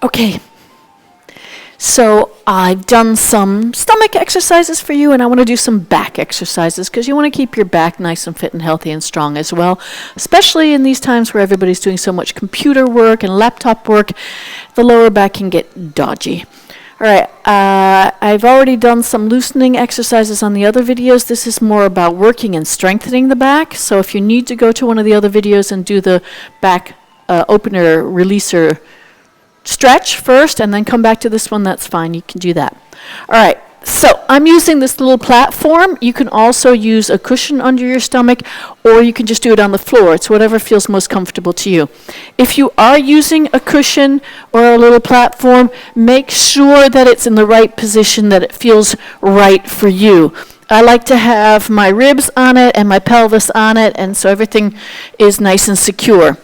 Okay, so I've done some stomach exercises for you, and I want to do some back exercises because you want to keep your back nice and fit and healthy and strong as well, especially in these times where everybody's doing so much computer work and laptop work. The lower back can get dodgy. All right, I've already done some loosening exercises on the other videos. This is more about working and strengthening the back. So if you need to go to one of the other videos and do the back opener, releaser stretch first and then come back to this one, that's fine. You can do that. All right, so I'm using this little platform. You can also use a cushion under your stomach, or you can just do it on the floor. It's whatever feels most comfortable to you. If you are using a cushion or a little platform, make sure that it's in the right position, that it feels right for you. I like to have my ribs on it and my pelvis on it, and so everything is nice and secure.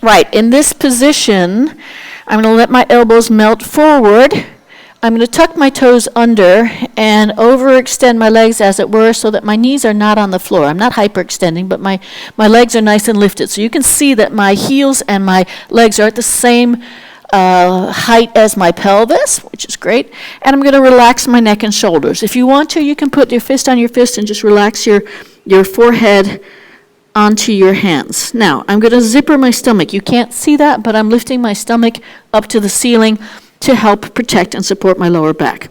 Right, in this position, I'm going to let my elbows melt forward. I'm going to tuck my toes under and overextend my legs, as it were, so that my knees are not on the floor. I'm not hyperextending, but my legs are nice and lifted. So you can see that my heels and my legs are at the same height as my pelvis, which is great. And I'm going to relax my neck and shoulders. If you want to, you can put your fist on your fist and just relax your forehead onto your hands. Now, I'm going to zipper my stomach. You can't see that, but I'm lifting my stomach up to the ceiling to help protect and support my lower back.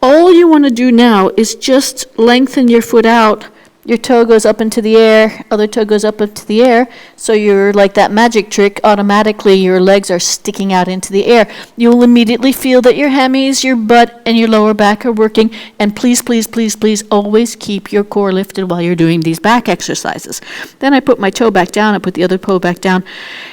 All you want to do now is just lengthen your foot out. Your toe goes up into the air, other toe goes up into the air, so you're like that magic trick, automatically your legs are sticking out into the air. You'll immediately feel that your hammies, your butt, and your lower back are working, and please, please, please, please always keep your core lifted while you're doing these back exercises. Then I put my toe back down, I put the other toe back down,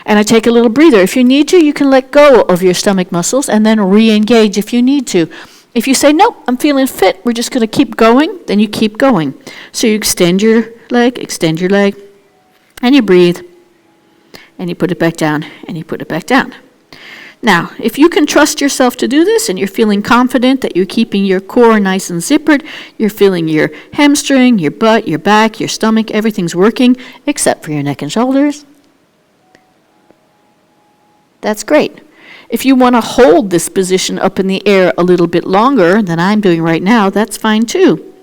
and I take a little breather. If you need to, you can let go of your stomach muscles and then re-engage if you need to. If you say, nope, I'm feeling fit, we're just going to keep going, then you keep going. So you extend your leg, and you breathe, and you put it back down, and you put it back down. Now, if you can trust yourself to do this, and you're feeling confident that you're keeping your core nice and zippered, you're feeling your hamstring, your butt, your back, your stomach, everything's working, except for your neck and shoulders, that's great. If you want to hold this position up in the air a little bit longer than I'm doing right now, that's fine too.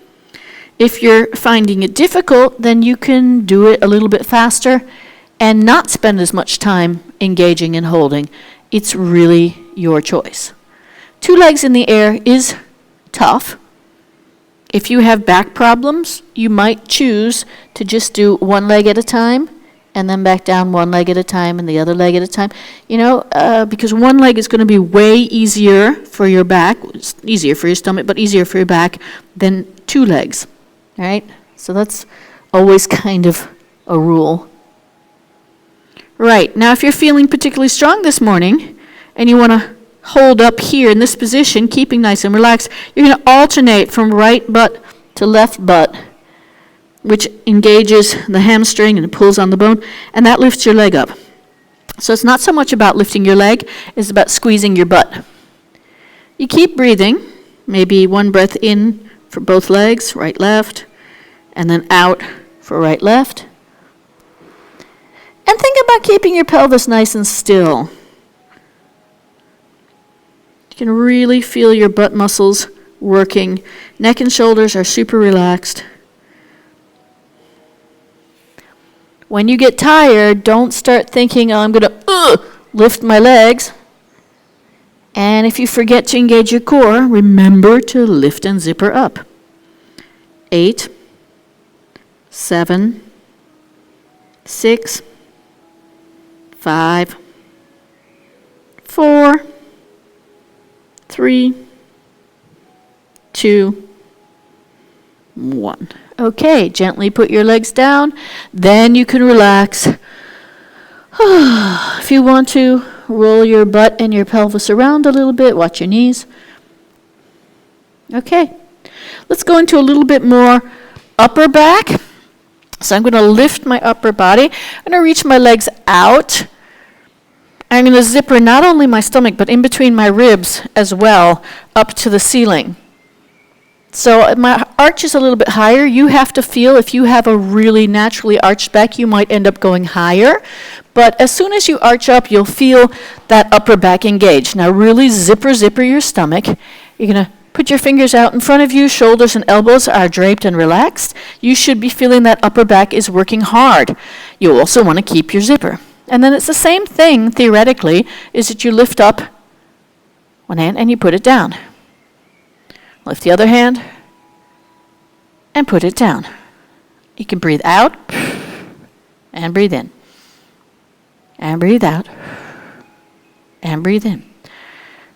If you're finding it difficult, then you can do it a little bit faster and not spend as much time engaging and holding. It's really your choice. 2 legs in the air is tough. If you have back problems, you might choose to just do 1 leg at a time, and then back down 1 leg at a time and the other leg at a time. Because 1 leg is going to be way easier for your back, it's easier for your stomach, but easier for your back than 2 legs, all right? So that's always kind of a rule. Right, now if you're feeling particularly strong this morning and you want to hold up here in this position, keeping nice and relaxed, you're going to alternate from right butt to left butt, which engages the hamstring and pulls on the bone, and that lifts your leg up. So it's not so much about lifting your leg, it's about squeezing your butt. You keep breathing, maybe 1 breath in for both legs, right, left, and then out for right, left. And think about keeping your pelvis nice and still. You can really feel your butt muscles working. Neck and shoulders are super relaxed. When you get tired, don't start thinking, I'm going to lift my legs. And if you forget to engage your core, remember to lift and zipper up. 8, 7, 6, 5, 4, 3, 2, 1. Okay, gently put your legs down. Then you can relax. If you want to, roll your butt and your pelvis around a little bit. Watch your knees. Okay, let's go into a little bit more upper back. So I'm going to lift my upper body. I'm going to reach my legs out. I'm going to zipper not only my stomach, but in between my ribs as well, up to the ceiling. So my arch is a little bit higher. You have to feel, if you have a really naturally arched back, you might end up going higher. But as soon as you arch up, you'll feel that upper back engage. Now really zipper your stomach. You're going to put your fingers out in front of you. Shoulders and elbows are draped and relaxed. You should be feeling that upper back is working hard. You also want to keep your zipper. And then it's the same thing, theoretically, is that you lift up one hand and you put it down. Lift the other hand and put it down. You can breathe out and breathe in. And breathe out and breathe in.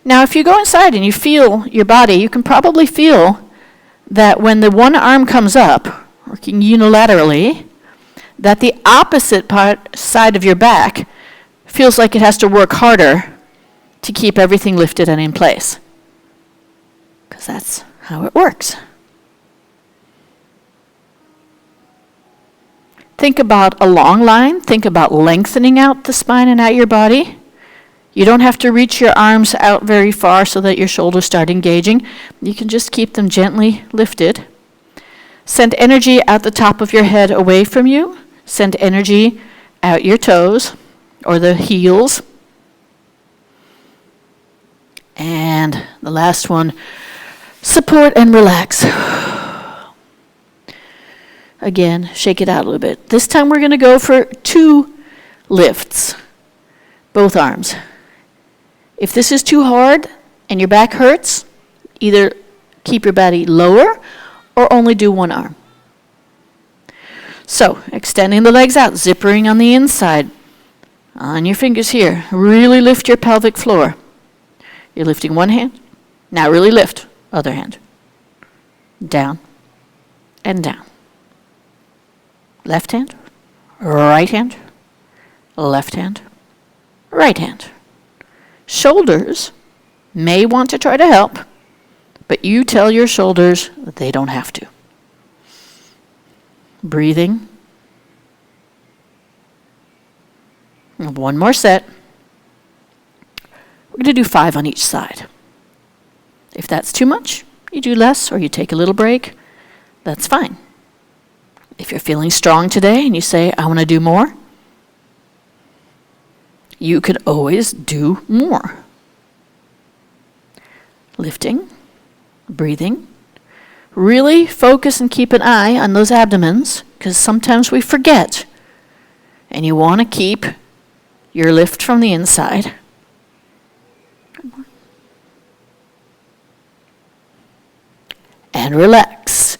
Now, if you go inside and you feel your body, you can probably feel that when the one arm comes up, working unilaterally, that the opposite side of your back feels like it has to work harder to keep everything lifted and in place. Because that's how it works. Think about a long line. Think about lengthening out the spine and out your body. You don't have to reach your arms out very far so that your shoulders start engaging. You can just keep them gently lifted. Send energy out the top of your head away from you. Send energy out your toes or the heels. And the last one, support and relax. Again, shake it out a little bit. This time we're going to go for 2 lifts, both arms. If this is too hard and your back hurts, either keep your body lower or only do one arm. So, extending the legs out, zippering on the inside, on your fingers here. Really lift your pelvic floor. You're lifting one hand. Now really lift, other hand. Down and down. Left hand, right hand, left hand, right hand. Shoulders may want to try to help, but you tell your shoulders that they don't have to. Breathing. One more set. We're going to do 5 on each side. If that's too much, you do less or you take a little break. That's fine. If you're feeling strong today and you say, I want to do more, you could always do more. Lifting, breathing. Really focus and keep an eye on those abdomens, because sometimes we forget. And you want to keep your lift from the inside. And relax.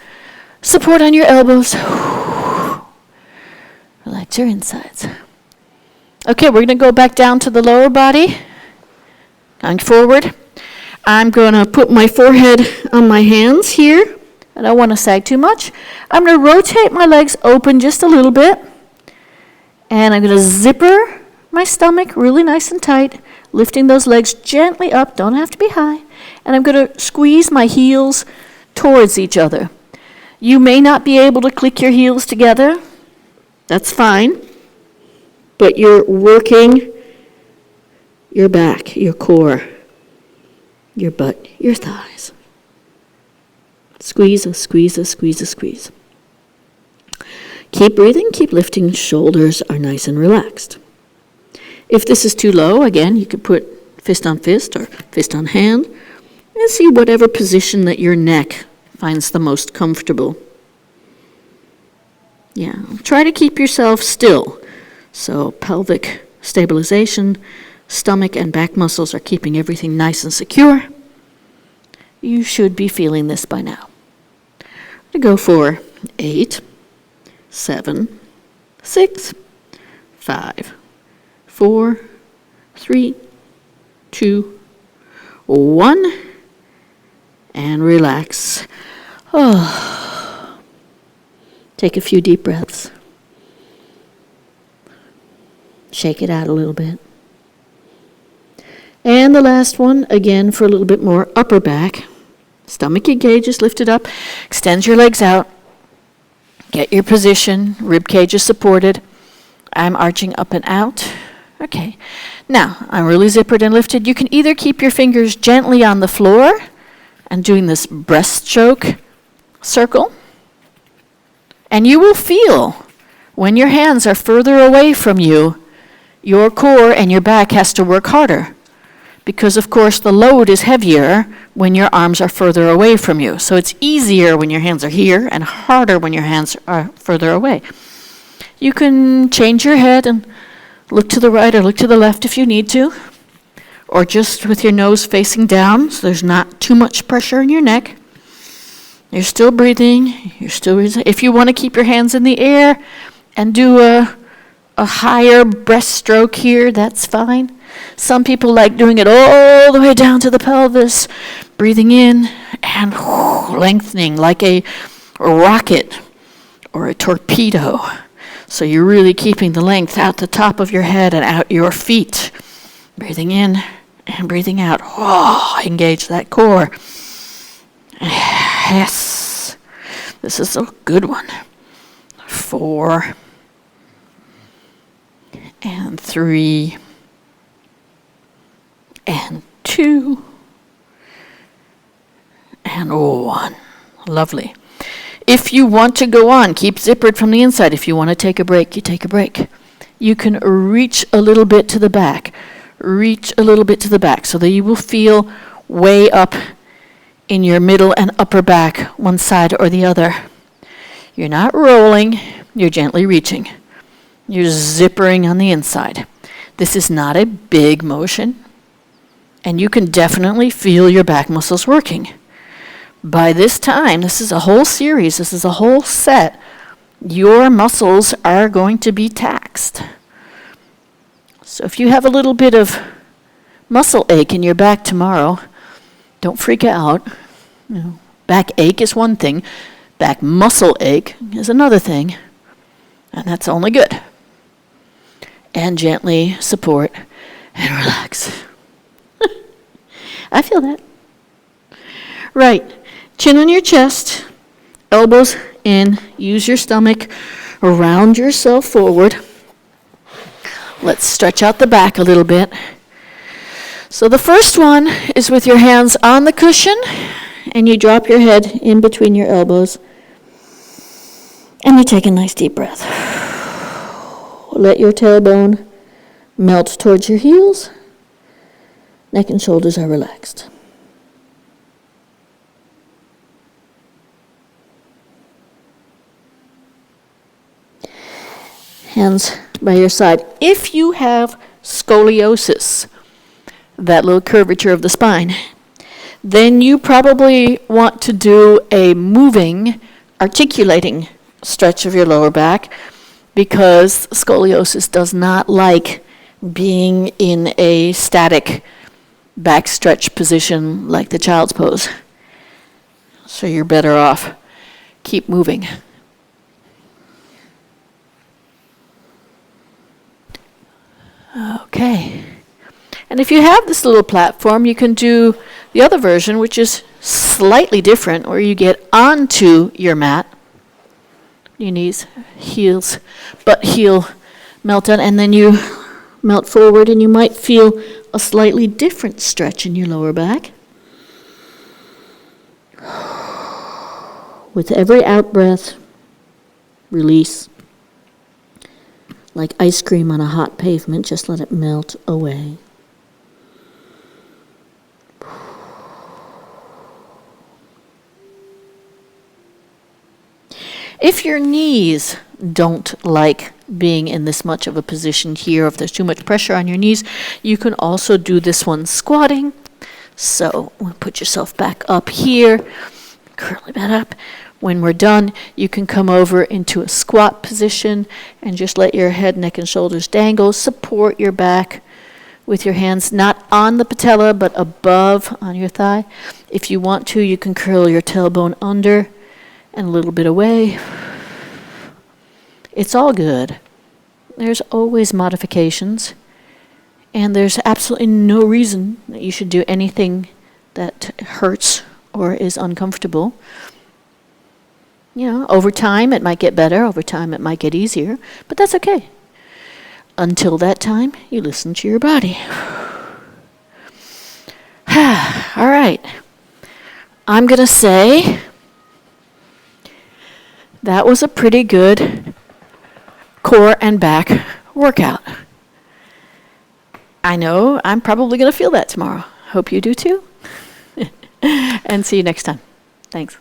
Support on your elbows. Relax your insides. Okay, we're going to go back down to the lower body. Going forward. I'm going to put my forehead on my hands here. I don't want to sag too much. I'm going to rotate my legs open just a little bit. And I'm going to zipper my stomach really nice and tight, lifting those legs gently up. Don't have to be high. And I'm going to squeeze my heels towards each other. You may not be able to click your heels together. That's fine. But you're working your back, your core, your butt, your thighs. Squeeze, squeeze, squeeze, squeeze. Keep breathing, keep lifting. Shoulders are nice and relaxed. If this is too low, again, you could put fist on fist or fist on hand and see whatever position that your neck finds the most comfortable. Yeah, try to keep yourself still. So pelvic stabilization, stomach and back muscles are keeping everything nice and secure. You should be feeling this by now. I'm going to go for 8, 7, 6, 5, 4, 3, 2, 1, and relax. Oh. Take a few deep breaths. Shake it out a little bit. And the last one, again, for a little bit more upper back. Stomach engages, lift it up. Extend your legs out. Get your position. Rib cage is supported. I'm arching up and out. Okay. Now, I'm really zippered and lifted. You can either keep your fingers gently on the floor and doing this breaststroke circle, and you will feel when your hands are further away from you, your core and your back has to work harder. Because, of course, the load is heavier when your arms are further away from you. So it's easier when your hands are here and harder when your hands are further away. You can change your head and look to the right or look to the left if you need to. Or just with your nose facing down so there's not too much pressure in your neck. You're still breathing. If you want to keep your hands in the air and do a higher breaststroke here, that's fine. Some people like doing it all the way down to the pelvis, breathing in and lengthening like a rocket or a torpedo. So you're really keeping the length out the top of your head and out your feet. Breathing in and breathing out. Engage that core. Yes. This is a good one. 4 and 3 and 2 and 1. Lovely. If you want to go on, keep zippered from the inside. If you want to take a break, you take a break. You can reach a little bit to the back. Reach a little bit to the back so that you will feel way up in your middle and upper back, one side or the other. You're not rolling, you're gently reaching. You're zippering on the inside. This is not a big motion, and you can definitely feel your back muscles working. By this time, this is a whole series, this is a whole set, your muscles are going to be taxed. So if you have a little bit of muscle ache in your back tomorrow, don't freak out. Back ache is one thing. Back muscle ache is another thing. And that's only good. And gently support and relax. I feel that. Right. Chin on your chest. Elbows in. Use your stomach. Round yourself forward. Let's stretch out the back a little bit. So the first one is with your hands on the cushion, and you drop your head in between your elbows, and you take a nice deep breath. Let your tailbone melt towards your heels. Neck and shoulders are relaxed. Hands by your side. If you have scoliosis, that little curvature of the spine, then you probably want to do a moving, articulating stretch of your lower back, because scoliosis does not like being in a static back stretch position like the child's pose. So you're better off keep moving. Okay. And if you have this little platform, you can do the other version, which is slightly different, where you get onto your mat, your knees, heels, butt heel melt down, and then you melt forward, and you might feel a slightly different stretch in your lower back. With every out breath, release. Like ice cream on a hot pavement, just let it melt away. If your knees don't like being in this much of a position here, if there's too much pressure on your knees, you can also do this one squatting. So put yourself back up here, curl that up. When we're done, you can come over into a squat position and just let your head, neck, and shoulders dangle. Support your back with your hands not on the patella, but above on your thigh. If you want to, you can curl your tailbone under and a little bit away. It's all good. There's always modifications, and there's absolutely no reason that you should do anything that hurts or is uncomfortable. Over time it might get better, over time it might get easier, but that's okay. Until that time, you listen to your body. All right. I'm going to say that was a pretty good core and back workout. I know I'm probably going to feel that tomorrow. Hope you do too. And see you next time. Thanks.